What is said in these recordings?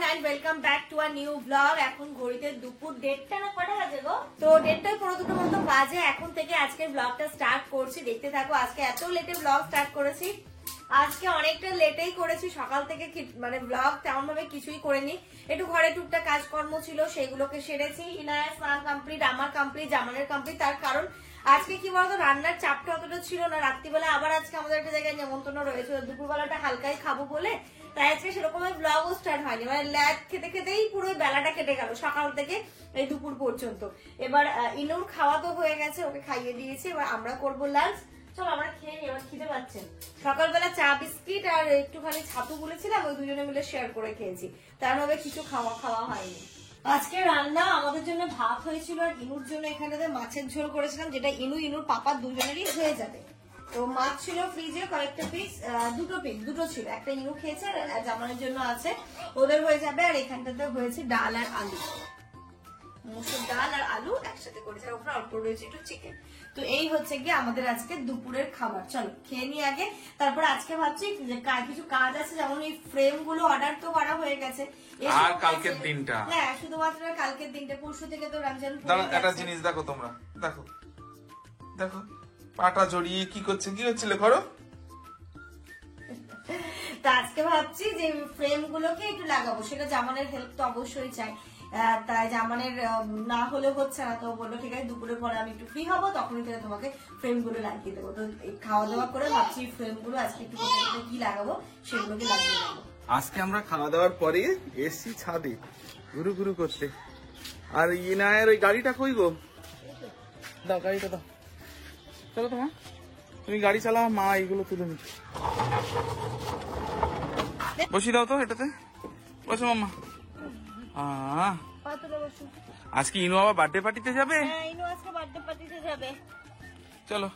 and welcome back to a new vlog. এখন ঘড়িতে দুপুর 1:30 না কটা বাজে গো? তো 1:30 পুরো দুটোর মতো বাজে। এখন থেকে আজকের ব্লগটা স্টার্ট করছি, দেখতে থাকো। আজকে এত লেটে ব্লগ স্টার্ট করেছি, আজকে অনেকটা লেটেই করেছি। সকাল থেকে মানে ব্লগ তেমন ভাবে কিছুই করিনি, একটু ঘরে টুকটাক কাজকর্ম ছিল সেগুলোকে সেরেছি। ইনায়া স্নান কমপ্লিট, আমার কমপ্লিট, জামানের কমপ্লিট। তার কারণ আজকে কি বলতো, রান্নার চাপটা অতটা ছিল না। রাত্রিবেলা আবার আজকে আমাদের একটা জায়গায় নেমন্তন্ন রয়েছে, দুপুরবেলাটা হালকাই খাবো বলে তাই আজকে সেরকম ব্লগও স্টার্ট হয়নি। মানে ল্যাদ খেতে খেতেই পুরো বেলাটা কেটে গেল, সকাল থেকে এই দুপুর পর্যন্ত। এবার ইনুর খাওয়া তো হয়ে গেছে, ওকে খাইয়ে দিয়েছি। এবার আমরা করবো লাঞ্চ। চলো আমরা খেয়ে নিই, এবার খিদে পাচ্ছে। সকালবেলা চা বিস্কিট আর একটুখানি ছাতু বলেছিলাম, ওই দুজনে মিলে শেয়ার করে খেয়েছি। তার মধ্যে কিছু খাওয়া হয়নি। আজকে রান্না আমাদের জন্য ভাত হয়েছিল, আর ইনুর জন্য এখানটাতে মাছের ঝোল করেছিলাম, যেটা ইনুর পাপা দুজনেরই হয়ে যাবে। তো মাছ ছিল ফ্রিজে কয়েকটা পিস, দুটো ছিল, একটা ইনু খেয়েছে আর জামানের জন্য আছে, ওদের হয়ে যাবে। আর এখানটাতে হয়েছে ডাল আর আলু, মুসুর ডাল আর আলু একসাথে করেছে, আর ওপরে অল্প রয়েছে একটু চিকেন। তো এই হচ্ছে গিয়ে আমাদের আজকে দুপুরের খাবার। চলো খেয়ে নিই আগে, তারপর আজকে ভাবছি যে কিছু কাজ আছে, যেমন এই ফ্রেম গুলো অর্ডার তো করা হয়ে গেছে, আর কালকের দিনটা, হ্যাঁ শুধুমাত্র কালকের দিনটা, পরশু থেকে তো রমজান। একটা জিনিস দেখো, তোমরা দেখো দেখো পাটা জড়িয়ে কি করছে, কি হচ্ছিল করো। তো আজকে ভাবছি যে ফ্রেম গুলোকে একটু লাগাবো, সেটা জামানের হেল্প তো অবশ্যই চাই। তাই জামানের না হলে হচ্ছে না, তো বললো ঠিক আছে দুপুরের পরে আমি একটু ফ্রি হবো, তখনই থেকে তোমাকে ফ্রেম গুলো লাগিয়ে দেবো। তো খাওয়া দাওয়া করে ভাবছি ফ্রেম গুলো আজকে একটু কি লাগাবো সেগুলোকে লাগিয়ে দেবো। আজকে আমরা খাওয়া দাওয়ার পরে এসছি ছাদে ঘুরু ঘুরু করতে। আর ইনায়ের ওই গাড়িটা কই গো? দাও গাড়িটা দাও, চলো তোমার, তুমি গাড়ি চালাও, মা এইগুলো তুলে নি। বসি দাও তো এটাতে, বসো মাম্মা। আজকে ইনু আবার বার্থডে পার্টিতে যাবে। চলো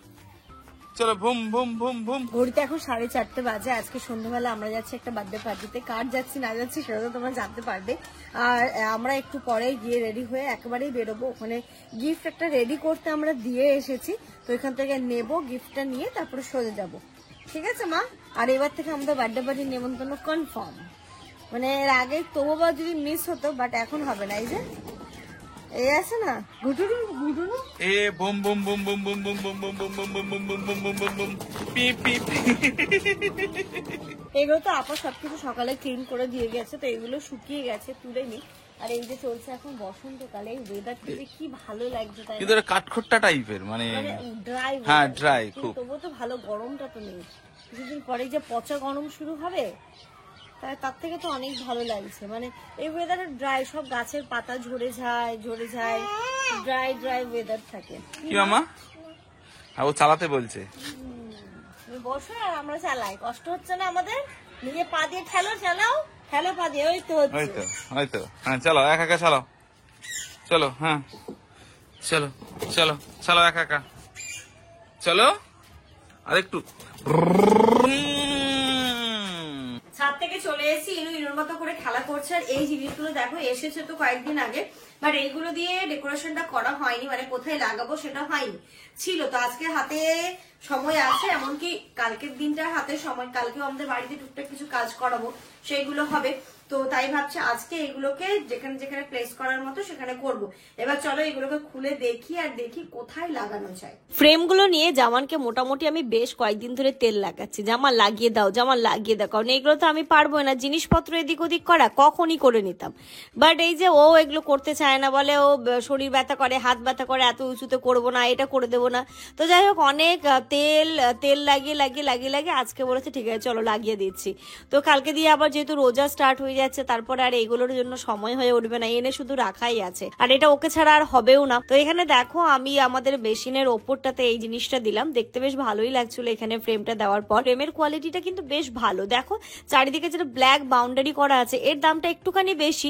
চলো, ভুম ভুম ভুম ভুম। ঘড়িতে এখন 4:30 বাজে। আজকে সন্ধ্যাবেলা আমরা যাচ্ছি একটা বার্থডে পার্টিতে। কার যাচ্ছি না যাচ্ছি সেটা তো তোমরা জানতে পারবে। আর আমরা একটু পরে গিয়ে রেডি হয়ে একেবারেই বেরোবো। ওখানে গিফট একটা রেডি করতে আমরা দিয়ে এসেছি, তো এখান থেকে নেবো গিফটটা, নিয়ে তারপরে সোজা যাবো। ঠিক আছে মা? আর এবার থেকে আমাদের বার্থডে পার্টির নেমন্তন্ন কনফার্ম। মানে এর আগে তবু বা যদি মিস হতো, বাট এখন হবে না। এই যে এই আছে না ঘুটুরু ঘুটুরু, এ বুম বুম বুম বুম বুম বুম বুম বুম বুম বুম বুম বুম বুম বুম বুম বুম বুম পি পি। এগুলো তো আপা সবকিছু সকালে ক্লিন করে দিয়ে গেছে, তো এগুলো শুকিয়ে গেছে, তুলে নি। আর এই যে চলছে এখন বসন্তকালে, এই ওয়েদারটা কি ভালো লাগছে, তাই কিন্তু কাঠখোট্টা টাইপের, মানে ড্রাই। হ্যাঁ ড্রাই খুব। তবুও তো ভালো, গরমটা তো নেই। কিছুদিন পরে যে পচা গরম শুরু হবে, তার থেকে তো অনেক ভালো লাগছে। মানে এই ওয়েদারে ড্রাই, সব গাছের পাতা ঝরে যায় ড্রাই ওয়েদার থাকে। কি মামা? ও চালাতে বলছে, বসো আর আমরা চালাই, কষ্ট হচ্ছে না আমাদের? নিজে পা দিয়ে ঠেলো পা দিয়ে, ওই তো হয়তো হ্যাঁ। চলো একা চালাও, চলো হ্যাঁ, চলো চলো চলো একা চলো, আরেকটু। ছাদ থেকে চলে এসেছি, ইনুর মতো করে খেলা করছে। আর এই জিনিসগুলো দেখো, এসেছে তো কয়েকদিন আগে, বাট এইগুলো দিয়ে ডেকোরেশনটা করা হয়নি, মানে কোথায় লাগাবো সেটা হয়নি, ছিল। তো আজকে হাতে সময় আছে, এমনকি কালকের দিনটা হাতে সময়, কালকেও আমাদের বাড়িতে টুকটাক কিছু কাজ করাবো, সেইগুলো হবে। তো তাই ভাবছি আজকে এগুলোকে যেখানে যেখানে প্লেস করার মতো সেখানে করব। এবার চলো এগুলোকে খুলে দেখি, আর দেখি কোথায় লাগানো যায়। ফ্রেমগুলো নিয়ে জামানকে মোটামুটি আমি বেশ কয়েকদিন ধরে তেল লাগাচ্ছি, জামা লাগিয়ে দাও, কারণ এগুলো তো আমি পারবো না, জিনিসপত্র এদিক ওদিক করা কখনই করে নিতাম। বাট এই যে ও এগুলো করতে চায় না, বলে ও শরীর ব্যথা করে, হাত ব্যথা করে, এত উঁচুতে করবো না, এটা করে দেবো না। তো যাই হোক, অনেক তেল লাগিয়ে আজকে বলেছে ঠিক আছে চলো লাগিয়ে দিচ্ছি। তো কালকে দিয়ে আবার যেহেতু রোজা স্টার্ট হয়ে যাচ্ছে, তারপর আর এগুলোর জন্য সময় হয়ে উঠবে না, এনে শুধু রাখাই আছে, আর এটা ওকে ছাড়া আর হবেও না। তো এখানে দেখো আমি আমাদের বেসিনের ওপরটাতে এই জিনিসটা দিলাম, দেখতে বেশ ভালোই লাগছিল। এখানে ফ্রেমটা দেওয়ার পর ফ্রেমের কোয়ালিটিটা কিন্তু বেশ ভালো। দেখো চারিদিকে যেটা ব্ল্যাক বাউন্ডারি করা আছে, এর দামটা একটুখানি বেশি,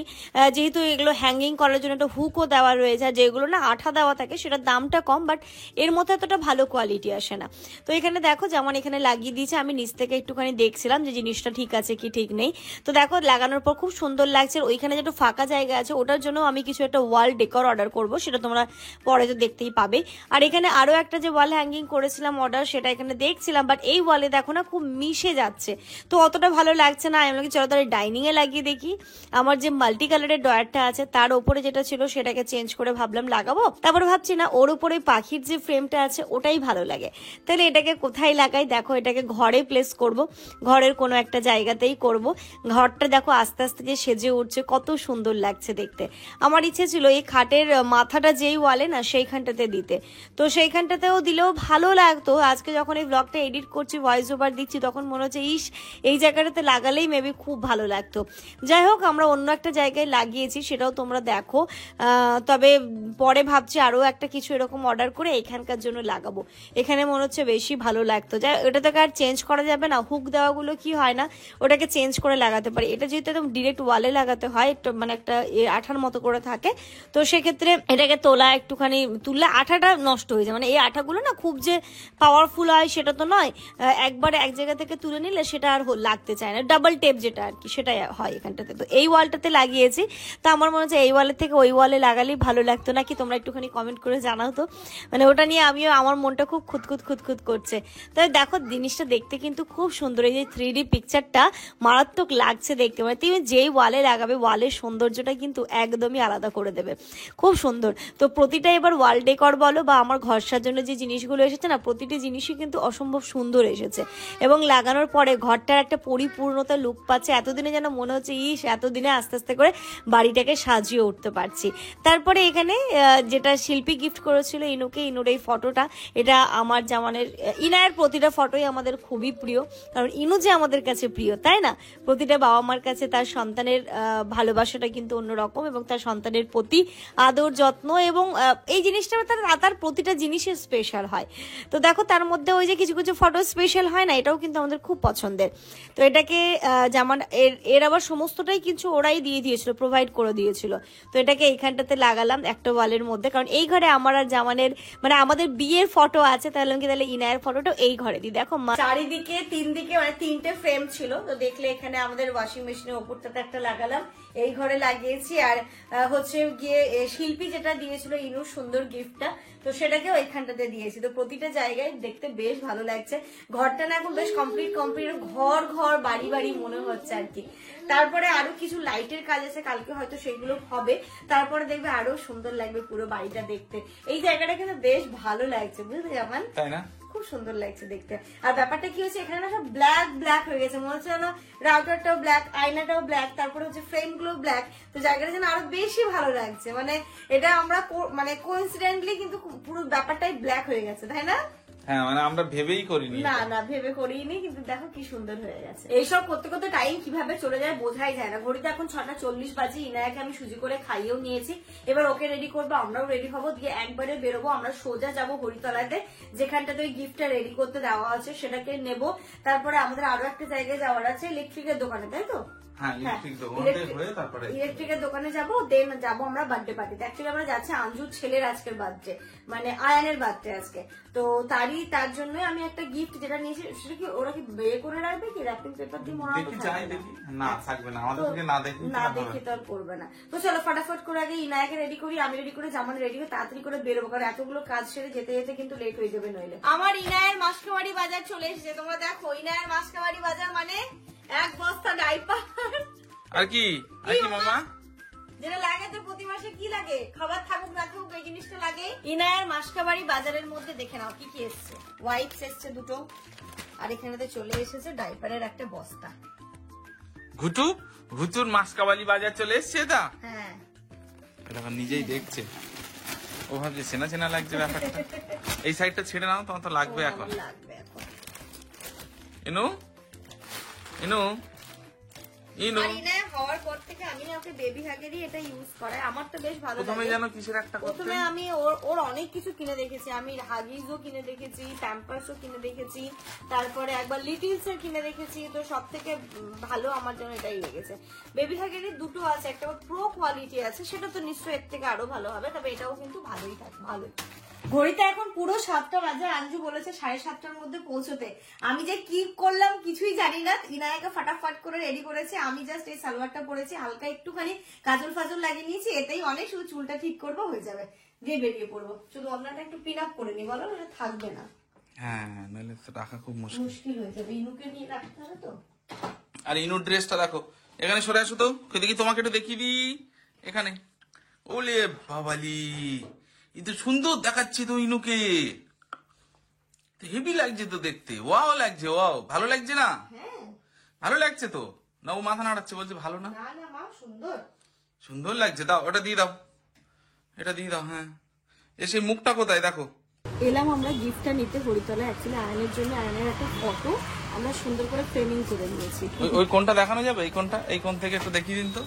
যেহেতু এগুলো হ্যাঙ্গিং করার জন্য একটা হুকও দেওয়া রয়েছে, যেগুলো না আঠা দেওয়া থাকে সেটার দামটা কম, বাট এর মধ্যে এতটা ভালো কোয়ালিটি আসে না। তো এখানে দেখো যেমন এখানে লাগিয়ে দিয়েছে, আমি নিচ থেকে একটুখানি দেখছিলাম যে জিনিসটা ঠিক আছে কি ঠিক নেই। তো দেখো লাগানোর করার পর খুব সুন্দর লাগছে। ওইখানে যেটা ফাঁকা জায়গা আছে ওটার জন্য আমি কিছু একটা ওয়াল ডেকোর অর্ডার করব, সেটা তোমরা পরে তো দেখতেই পাবে। আর এখানে আরো একটা যে ওয়াল হ্যাঙ্গিং করেছিলাম অর্ডার, সেটা এখানে দেখছিলাম, বাট এই ওয়ালে দেখো না খুব মিশে যাচ্ছে, তো অতটা ভালো লাগছে না। আমি চলো তাহলে ডাইনিং এ লাগিয়ে দেখি। আমার যে মাল্টি কালারের ডয়ারটা আছে তার উপরে যেটা ছিল সেটাকে চেঞ্জ করে ভাবলাম লাগাবো, তারপর ভাবছি না ওর উপরে পাখির যে ফ্রেমটা আছে ওটাই ভালো লাগে, তাহলে এটাকে কোথায় লাগাই। দেখো এটাকে ঘরে প্লেস করব, ঘরের কোনো একটা জায়গাতেই করব। ঘরটা দেখো আস্তে আস্তে যে সেজে উঠছে, কত সুন্দর লাগছে দেখতে। আমার ইচ্ছে ছিল এই খাটের মাথাটা যেই ওয়ালে না সেইখানটাতে দিতে, তো সেইখানটাতেও দিলেও ভালো লাগতো। আজকে যখন এই ব্লগটা এডিট করছি, ভয়েস ওভার দিচ্ছি, তখন মনে হচ্ছে ইস এই জায়গাটাতে লাগালেই মেবি খুব ভালো লাগতো। যাই হোক আমরা অন্য একটা জায়গায় লাগিয়েছি, সেটাও তোমরা দেখো। তবে পরে ভাবছি আরো একটা কিছু এরকম অর্ডার করে এখানকার জন্য লাগাবো, এখানে মনে হচ্ছে বেশি ভালো লাগতো। যাই এটা থেকে আর চেঞ্জ করা যাবে না, হুক দেওয়াগুলো কি হয় না ওটাকে চেঞ্জ করে লাগাতে পারি। এটা যেহেতু একদম ডিরেক্ট ওয়ালে লাগাতে হয়, মানে একটা আঠার মতো করে থাকে, তো সেক্ষেত্রে এটাকে তোলা একটুখানি তুললে আঠাটা নষ্ট হয়ে যায়। মানে এই আঠাগুলো না খুব যে পাওয়ারফুল হয় সেটা তো নয়, একবার এক জায়গা থেকে তুলে নিলে সেটা আর লাগতে চায় না, ডাবল টেপ যেটা আর কি সেটাই হয় এখানটাতে। তো এই ওয়ালটাতে লাগিয়েছি, তো আমার মনে হচ্ছে এই ওয়ালের থেকে ওই ওয়ালে লাগালেই ভালো লাগতো নাকি, তোমরা একটুখানি কমেন্ট করে জানাও তো। মানে ওটা নিয়ে আমিও, আমার মনটা খুব খুঁতখুত করছে। তবে দেখো জিনিসটা দেখতে কিন্তু খুব সুন্দর, এই যে 3D পিকচারটা মারাত্মক লাগছে দেখতে। মানে তুমি যেই ওয়ালে লাগাবে ওয়ালের সৌন্দর্যটা কিন্তু একদমই আলাদা করে দেবে, খুব সুন্দর। তো প্রতিটা এবার ওয়াল ডেকর বলো বা আমার ঘর সাজানোর যে জিনিসগুলো এসেছে না, প্রতিটি জিনিসই কিন্তু অসম্ভব সুন্দর এসেছে, এবং লাগানোর পরে ঘরটার একটা পরিপূর্ণতা লুক পাচ্ছে। এতদিনে যেন মনে হচ্ছে ইস এতদিনে আস্তে আস্তে করে বাড়িটাকে সাজিয়ে উঠতে পারছি। তারপরে এখানে যেটা শিল্পী গিফট করেছিল ইনুকে, ইনুর এই ফটোটা, এটা আমার জামানের, ইনায়ের প্রতিটা ফটোই আমাদের খুবই প্রিয়, কারণ ইনু যে আমাদের কাছে প্রিয় তাই না। প্রতিটা বাবা মার কাছে তার সন্তানের ভালোবাসাটা কিন্তু অন্যরকম, এবং তার সন্তানের প্রতি আদর যত্ন, এবং এই জিনিসটা তার প্রতিটা জিনিসের স্পেশাল হয়। তো দেখো তার মধ্যে ওই যে কিছু কিছু ফটো স্পেশাল হয় না, এটাও কিন্তু আমাদের খুব পছন্দের। তো এটাকে যেমন এর আবার সমস্তটাই কিছু ওরাই দিয়ে দিয়েছিল, প্রোভাইড করে দিয়েছিল। তো এটাকে এইখানটাতে লাগালাম একটা ওয়ালের মধ্যে, কারণ এই ঘরে আমার আর জামানের মানে আমাদের বিয়ের ফটো আছে, তাহলে ইনায়ের ফটোটা এই ঘরে দিই। দেখো চারিদিকে 3 দিকে মানে 3টে ফ্রেম ছিল, তো দেখলে এখানে আমাদের ওয়াশিং মেশিনের ওপরটাতে একটা লাগালাম, এই ঘরে লাগিয়েছি। আর হচ্ছে গিয়ে শিল্পী যেটা দিয়েছিল ইনুর সুন্দর গিফটটা, তো সেটাকেও এইখানটাতে দিয়েছি। তো প্রতিটা জায়গায় দেখতে বেশ ভালো লাগছে। ঘরটা না এখন বেশ কমপ্লিট ঘর বাড়ি মনে হচ্ছে আর কি। তারপরে আরো কিছু লাইটের কাজ আছে, কালকে হয়তো সেগুলো হবে, তারপরে দেখবে আরো সুন্দর লাগবে পুরো বাড়িটা দেখতে। এই জায়গাটা কিন্তু বেশ ভালো লাগছে, বুঝতে জামান, তাই না? খুব সুন্দর লাগছে দেখতে। আর ব্যাপারটা কি হচ্ছে, এখানে না সব ব্ল্যাক হয়ে গেছে, মনে হচ্ছে না রাউটারটাও ব্ল্যাক, আয়নাটাও ব্ল্যাক, তারপরে হচ্ছে ফ্রেম গুলো ব্ল্যাক, তো জায়গাটা যেন আরো বেশি ভালো লাগছে। মানে এটা আমরা মানে কোইন্সিডেন্টলি কিন্তু পুরো ব্যাপারটাই ব্ল্যাক হয়ে গেছে, তাই না? হ্যাঁ মানে আমরা ভেবেই করিনি, না ভেবে করিনি, কিন্তু দেখো কি সুন্দর হয়ে গেছে। এইসব করতে করতে টাইম কিভাবে চলে যায় বোঝাই যায় না। ঘড়িতে এখন 6:40 বাজে। ইনায়াকে আমি সুজি করে খাইয়েও নিয়েছি, এবার ওকে রেডি করবো, আমরাও রেডি হবো, দিয়ে একবারে বেরোবো। আমরা সোজা যাবো হরিতলাতে, যেখানটাতে ওই গিফটটা রেডি করতে দেওয়া আছে সেটাকে নেবো। তারপরে আমাদের আরো একটা জায়গায় যাওয়ার আছে, ইলেকট্রিকের দোকানে, তাই তো? ইলেকট্রিকের দোকানে যাবো, দেন যাবো আমরা বার্থডে পার্টিতে। অ্যাকচুয়ালি আমরা যাচ্ছি আঞ্জুর ছেলের আজকের বার্থডে, মানে আয়ানের বার্থডে আজকে। তো তার জন্য আমি একটা গিফট যেটা নিয়েছি, সেটা কি ওরা কি বের করে রাখবে কি র্যাপিং পেপার দিয়ে মোড়া না দেখে তো আর করবে না। তো চলো ফটাফট করে আগে ইনায়াকে রেডি করি, আমি রেডি করে জামান রেডি করে তাড়াতাড়ি করে বেরোবো, কারণ এতগুলো কাজ সেরে যেতে যেতে কিন্তু লেট হয়ে যাবে নইলে। আমার ইনায়ের মাসকাবাড়ি বাজার চলে এসেছে, তোমরা দেখো ইনায়ের মাসকাবাড়ি বাজার মানে 1 বস্তা ডাইপার আর কি মামা যেটা লাগে তো প্রতি মাসে কি লাগে, খাবার থাকুক না থাকুক এই জিনিসটা লাগে। ইনায়ের মাসকাবাড়ি বাজারের মধ্যে দেখে নাও কি কি এসছে। ওয়াইপস এসছে 2টো, আর এখানেতে চলে এসেছে ডাইপারের একটা বস্তা। ঘুটুর মাসকাবাড়ি বাজার চলে এসছে, এটা হ্যাঁ এটা নিজেই দেখছে, ও ভাবছে চেনা লাগছে ব্যাপারটা। এই সাইডটা ছেড়ে নাও, তোমার তো লাগবে এখন। হওয়ার পর থেকে আমি ওকে বেবি হাগেরই এটা ইউজ করাই, আমার তো বেশ ভালো লাগে। প্রথমে আমি ওর অনেক কিছু কিনে দেখেছি, আমি হাগিজও কিনে দেখেছি, প্যাম্পার্সও কিনে দেখেছি, তারপরে একবার লিটিলস এর কিনে দেখেছি। তো সব থেকে ভালো আমার জন্য এটাই লেগেছে। বেবি হাগেরই 2টো আছে, একটা প্রো কোয়ালিটি আছে, সেটা তো নিশ্চয়ই এর থেকে আরো ভালো হবে, তবে এটাও কিন্তু ভালোই থাকে, ভালোই। ঘড়িতে এখন পুরো 7টা বাজে, আঞ্জু বলেছে 7:30টার মধ্যে পৌঁছতে। আমি যে কি করলাম কিছুই জানি না, ইনায়াকে ফাটাফাট করে রেডি করেছে, আমি জাস্ট এই সালোয়ারটা পরেছি, হালকা একটুখানি কাজল ফাজল লাগিয়ে নিয়েছি, এতেই অনেক, শুধু চুলটা ঠিক করবো হয়ে যাবে, দিয়ে বেরিয়ে পড়বো। শুধু আপনারটা একটু পিন আপ করে নি, বলো না থাকবে না। হ্যাঁ নাহলে তো রাখা খুব মুশকিল হয়ে যাবে, ইনুকে নিয়ে রাখতে হবে তো। আর ইনুর ড্রেসটা দেখো, এখানে সরে আসো তো, দেখি তোমাকে একটু দেখিয়ে দি এখানে। ওলে বাবালি, এই তো সুন্দর দেখাচ্ছে তো ইনুকে, হেভি লাগছে তো দেখতে, ওয়াও লাগছে, ওয়াও ভালো লাগছে না? ভালো লাগছে তো না? ও মাথা নাড়াচ্ছে, বলছে ভালো না। সুন্দর সুন্দর লাগছে, দাও ওটা দিয়ে দাও, এটা দিয়ে দাও। হ্যাঁ এসে মুখটা কোথায় দেখো। এলাম আমরা গিফটটা নিতে হরিতলা, অ্যাকচুয়ালি আয়নের জন্য, আয়নের একটা ফটো আমরা সুন্দর করে ফ্রেমিং করে নিয়েছি। ওই কোনটা দেখানো যাবে? এই কোনটা, এই কোন থেকে একটু দেখিয়ে দিন তো,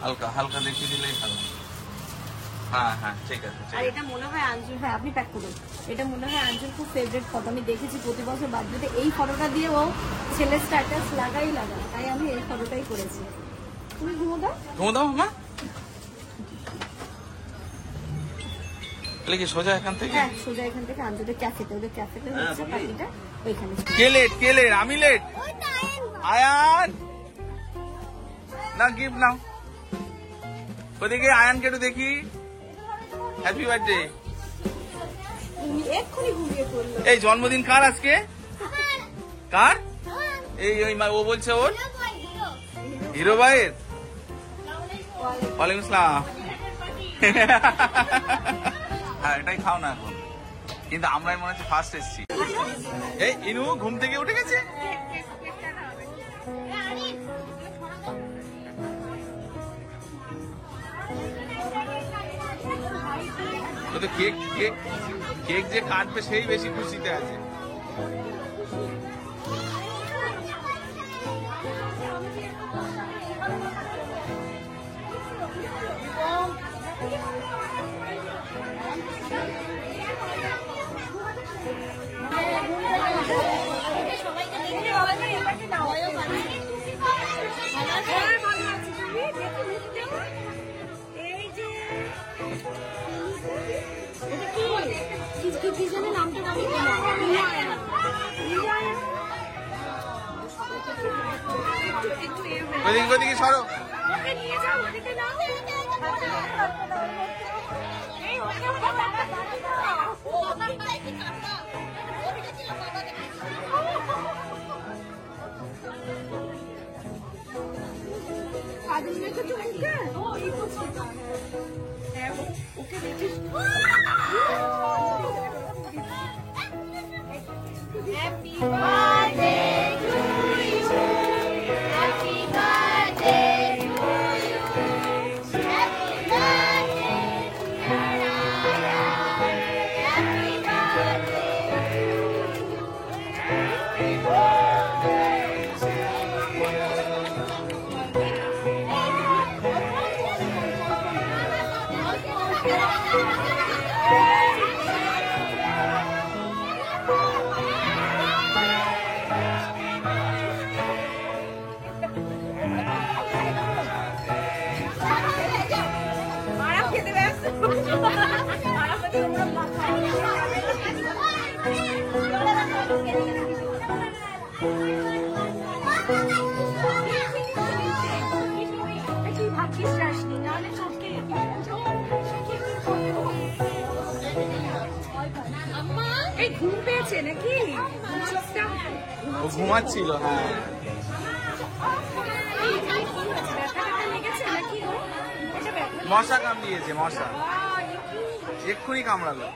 হালকা হালকা দেখিয়ে দিলেই ভালো। হ্যাঁ হ্যাঁ ঠিক আছে। আর এটা মনে হয় আঞ্জুর, হ্যাঁ আপনি প্যাক করুন, এটা মনে হয় আঞ্জুর খুব ফেভারিট ফটো, আমি দেখেছি প্রতি বছর বার্থডেতে এই ফটোটা দিয়ে ও ছেলের স্ট্যাটাস লাগাই, তাই আমি এই ফটোটাই করেছি। তুমি ঘুমো দাও, ঘুমো দাও মা। কি সোজা এখান থেকে? হ্যাঁ সোজা এখান থেকে আঞ্জুদের ক্যাফেতে, ওদের ক্যাফেতে হচ্ছে পার্টিটা ওইখানে। কে লেট, কে লেট? আমি লেট। আয়ান না গিফট নাও, ওদিকে আয়ানকে একটু দেখি। Happy birthday. এক্ষুনি ঘুমিয়ে পড়লো। এই জন্মদিন কার আজকে? কার? এই ওই ও বলছে ওর হিরো ভাইয়ের। ওয়ালাইকুম আসসালাম। হ্যাঁ এটাই খাও না এখন, কিন্তু আমরাই মনে হচ্ছে ফার্স্ট এসছি। এই ইনু ঘুম থেকে উঠে গেছে। তো কেক কেক কেক যে কাটবে সেই বেশি খুশিতে আছে। ওদিকে ওদিকে সরো। Happy birthday to you. Happy birthday to you. Happy birthday, Naraya. Happy ঘুম পেয়েছে নাকি? ও ঘুমাচ্ছিল। হ্যাঁ মশা কামড়িয়েছে, মশা এক্ষুনি কামড়ালো।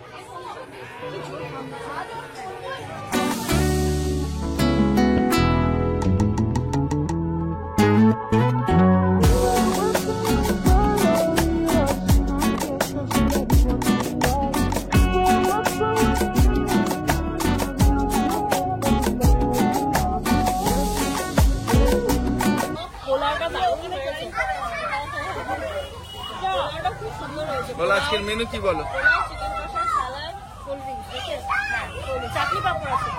বলো আজকের মেনু কি বলো? চাটনি পাপড় আছে,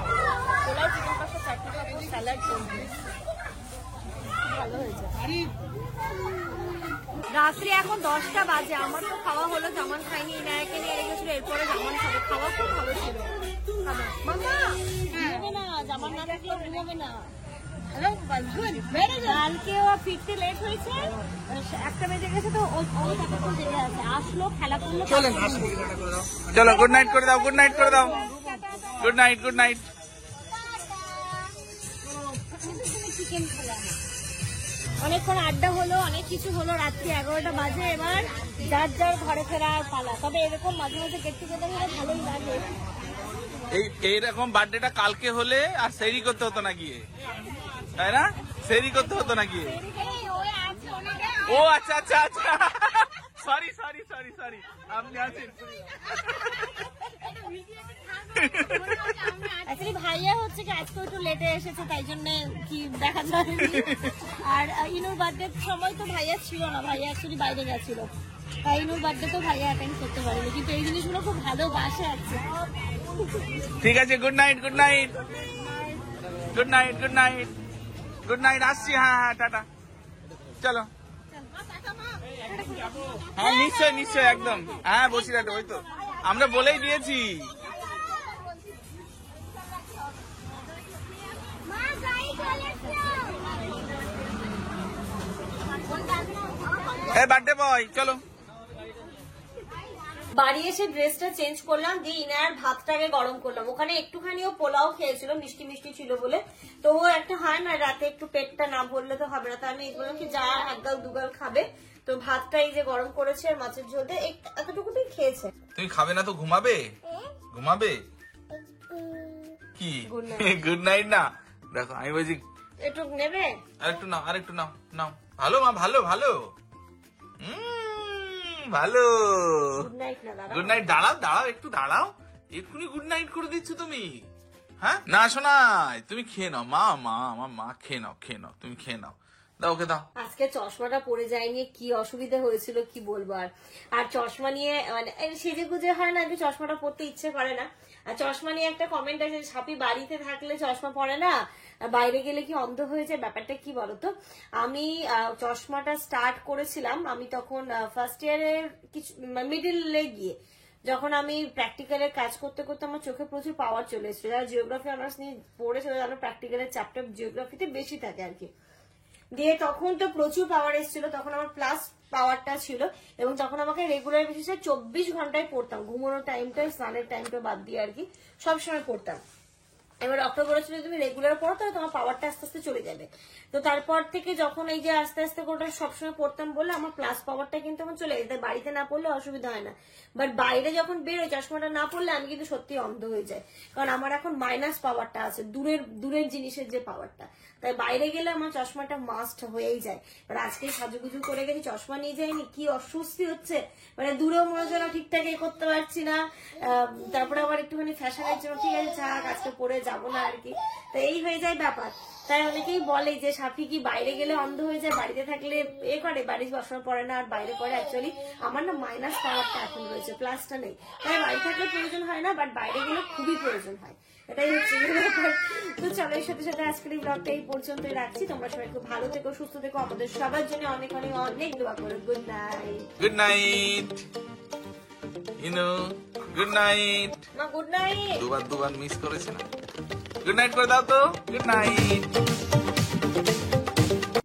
পোলাও, চিকেন কষা, চাটনি পাপড়, স্যালাড, কোল্ড ড্রিঙ্কস, ভালো হয়েছে। রাত্রি এখন 10টা বাজে, আমার তো খাওয়া হলো, জামান খাইনি, ইনায়াকে নিয়ে রেখেছিল, এরপরে জামান খাবে। খাওয়া খুব ভালো ছিল। মামা ঘুমাবে না, জামান না থাকলে ঘুমাবে না। কালকেও ফিরতে লেট হয়েছে, 1টা বেজে গেছে, তো ওই ততক্ষণ জেগে আছে। আসলো, খেলা করলো। চলো গুড নাইট করে দাও, গুড নাইট করে দাও, good night, good night. Chicken খেলাম, অনেকক্ষণ আড্ডা হলো, অনেক কিছু হলো। রাত্রি 11টা বাজে, এবার যার যার ঘরে ফেরার পালা। তবে এরকম মাঝে মাঝে গেট টুগেদার হলে ভালোই লাগে। এইরকম বার্থডেটা কালকে হলে আর সেরি করতে হতো না গিয়ে, তাই না? সেরি করতে হতো না গিয়ে। ও আচ্ছা আচ্ছা আচ্ছা, সরি সরি সরি সরি, আপনি আছেন। অ্যাকচুয়ালি ভাইয়া হচ্ছে কি আজকে একটু লেটে এসেছে, তাই জন্য কি দেখা যায়নি। আর ইনুর বার্থডের সময় তো ভাইয়া ছিল না, ভাইয়া অ্যাকচুয়ালি বাইরে গেছিল, তাই ইনুর বার্থডে তো ভাইয়া অ্যাটেন্ড করতে পারেনি। কিন্তু এই জিনিসগুলো খুব ভালোবাসে আছে। ঠিক আছে, good night, good night, good night, good night, good night, আসছি। হ্যাঁ হ্যাঁ, টাটা, চলো। হ্যাঁ নিশ্চয় নিশ্চয়, একদম। হ্যাঁ বসিরহাট, ওই তো আমরা বলেই দিয়েছি। বার্থডে বয়, চলো। বাড়ি এসে ড্রেসটা চেঞ্জ করলাম, দিয়ে ইনার ভাতটাকে গরম করলাম। ওখানে একটুখানিও পোলাও খেয়েছিল, মিষ্টি মিষ্টি ছিল বলে। তো ও একটা হয় না, রাতে একটু পেটটা না ভরলে তো হবে না, তো আমি এগুলো কি যা একগাল দুগাল খাবে, তো ভাতটা এই যে গরম করেছে আর মাছের ঝোল দিয়ে এতটুকুই খেয়েছে। তুমি খাবে না তো ঘুমাবে? ঘুমাবে কি? গুড নাইট না, দেখো আমি বলছি একটু নেবে, আরেকটু নাও, আরেকটু নাও, নাও। ভালো মা, ভালো ভালো, ভালো। গুড নাইট না দাদা, গুড নাইট। দাঁড়াও দাঁড়াও, একটু দাঁড়াও, এক্ষুনি গুড নাইট করে দিচ্ছ তুমি। হ্যাঁ না শোনা, তুমি খেয়ে নাও মা, মা আমার মা, খেয়ে নাও, খেয়ে নাও, তুমি খেয়ে নাও, দাও ওকে দাও। আজকে চশমাটা পরে যায়নি, কি অসুবিধা হয়েছিল কি বলবো। আর চশমা নিয়ে মানে সেজে গুজে হয় না, চশমাটা পরতে ইচ্ছে করে না। আর চশমা নিয়ে একটা কমেন্ট আছে, সাপি বাড়িতে থাকলে চশমা পরে না, বাইরে গেলে কি অন্ধ হয়ে যায়। ব্যাপারটা কি বলতো, আমি চশমাটা স্টার্ট করেছিলাম, আমি তখন ফার্স্ট ইয়ারের কিছু মিডিলে গিয়ে, যখন আমি প্র্যাকটিক্যালের কাজ করতে করতে আমার চোখে প্রচুর পাওয়ার চলে এসেছিল। যারা জিওগ্রাফি অনার্স নিয়ে পড়েছে তারা প্র্যাকটিক্যালের চ্যাপ্টার জিওগ্রাফিতে বেশি থাকে আর কি। দিয়ে তখন তো প্রচুর পাওয়ার এসেছিল, তখন আমার প্লাস পাওয়ারটা ছিল, এবং তখন আমাকে রেগুলার বেসিসে 24 ঘন্টায় পড়তাম, ঘুমানোর টাইমটা স্নানের টাইমটা বাদ দিয়ে আর কি সবসময় পড়তাম। এবার ডক্টর বলেছিল তুমি রেগুলার পড়ো তাহলে তোমার পাওয়ারটা আস্তে আস্তে চলে যাবে। তো তারপর থেকে যখন এই যে আস্তে আস্তে করে সবসময় পড়তাম বলে আমার প্লাস পাওয়ারটা কিন্তু আমার চলে গেছে, বাড়িতে না পড়লে অসুবিধা হয় না। বাট বাইরে যখন বেরোয় চশমাটা না পড়লে আমি কিন্তু সত্যি অন্ধ হয়ে যাই, কারণ আমার এখন মাইনাস পাওয়ারটা আছে, দূরের জিনিসের যে পাওয়ারটা, তাই বাইরে গেলে আমার চশমাটা মাস্ট হয়েই যায়। এবার আজকে সাজুগুজু করে গেছি, চশমা নিয়ে যাইনি, কি অস্বস্তি হচ্ছে, মানে দূরেও মনে হচ্ছে না ঠিকঠাক করতে পারছি না। তারপরে আবার একটুখানি ফ্যাশনের জন্য ঠিক আছে থাক, আজকে পরে যাবো না আর কি, তো এই হয়ে যায় ব্যাপার। তাই অনেকেই বলে যে সাফি কি বাইরে গেলে অন্ধ হয়ে যায়, বাড়িতে থাকলে করে, বাড়ির চশমা পরে না আর বাইরে পরে। অ্যাকচুয়ালি আমার না মাইনাস পাওয়ারটা এখন রয়েছে, প্লাসটা নেই, তাই বাড়ি থাকলে প্রয়োজন হয় না, বাট বাইরে গেলে খুবই প্রয়োজন হয়, এটাই হচ্ছে ব্যাপার। তো চলো, এর সাথে সাথে আজকের এই ব্লগটা এই পর্যন্তই রাখছি। তোমরা সবাই খুব ভালো থেকো, সুস্থ থেকো, আমাদের সবার জন্য অনেক অনেক অনেক দোয়া করো। গুড নাইট, গুড নাইট ইনু, গুড নাইট। মা গুড নাইট। দুবার মিস করেছে না, গুড নাইট করে দাও তো, গুড নাইট।